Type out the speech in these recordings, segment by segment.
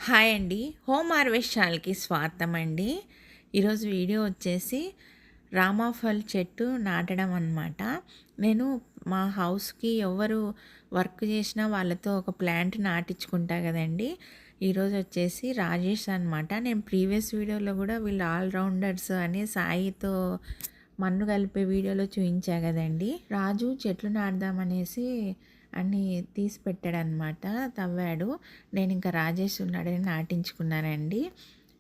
Hi అండి. Home harvest ఛానల్‌కి స్వాగతం అండి. ఈరోజు వీడియో వచ్చేసి రామాఫల్ చెట్టు నాటడం అనమాట. నేను మా హౌస్‌కి ఎవరు వర్క్ చేసినా వాళ్ళతో ఒక ప్లాంట్ నాటించుకుంటా కదండీ. ఈరోజు వచ్చేసి రాజేష్ అనమాట. నేను ప్రీవియస్ వీడియోలో కూడా వీళ్ళు ఆల్రౌండర్స్ అని సాయితో మన్ను కలిపే వీడియోలో చూయించా కదండీ. రాజు చెట్లు నాటుదామనేసి అన్నీ తీసి పెట్టాడనమాట, తవ్వాడు. నేను ఇంకా రాజేష్ ఉన్నాడని నాటించుకున్నానండి.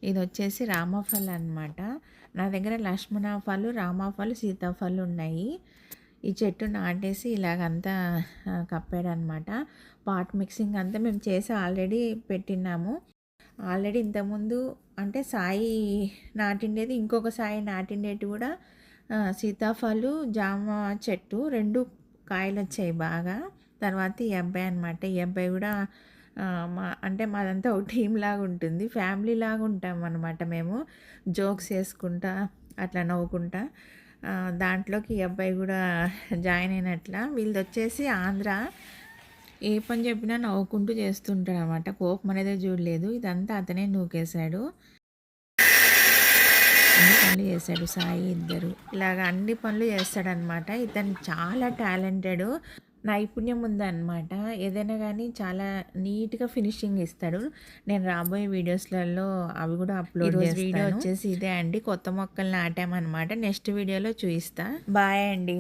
ఇది వచ్చేసి రామఫల్ అనమాట. నా దగ్గర లక్ష్మణఫలు, రామఫలు, సీతాఫలు ఉన్నాయి. ఈ చెట్టు నాటేసి ఇలాగంతా కప్పాడనమాట. పాట్ మిక్సింగ్ అంతా మేము చేసి ఆల్రెడీ పెట్టినాము. ఆల్రెడీ ఇంతకుముందు అంటే సాయి నాటిండేది, ఇంకొక సాయి నాటిండేటి కూడా సీతాఫలు, జామ చెట్టు 2 కాయలు వచ్చాయి బాగా. తర్వాత ఈ అబ్బాయి అనమాట. ఈ అబ్బాయి కూడా అంటే మాదంతా ఒక టీమ్ లాగా ఉంటుంది, ఫ్యామిలీ లాగా ఉంటాం అనమాట. మేము జోక్స్ వేసుకుంటా అట్లా నవ్వుకుంటా దాంట్లోకి ఈ అబ్బాయి కూడా జాయిన్ అయినట్ల. వీళ్ళది వచ్చేసి ఆంధ్ర. ఏ పని చెప్పినా నవ్వుకుంటూ చేస్తుంటాడు అనమాట. కోపం అనేది చూడలేదు. ఇదంతా అతనే నూకేశాడు. అన్ని పనులు చేశాడు సాయి. ఇద్దరు ఇలాగ అన్ని పనులు చేస్తాడనమాట. ఇతను చాలా టాలెంటెడ్, నైపుణ్యం ఉందన్నమాట. ఏదైనా కానీ చాలా నీట్గా ఫినిషింగ్ ఇస్తాడు. నేను రాబోయే వీడియోస్లలో అవి కూడా అప్లోడ్ చేస్తాను. వీడియో వచ్చేసి ఇదే అండి, కొత్త మొక్కలు నాటామన్నమాట. నెక్స్ట్ వీడియోలో చూపిస్తా. బాయ్ అండి.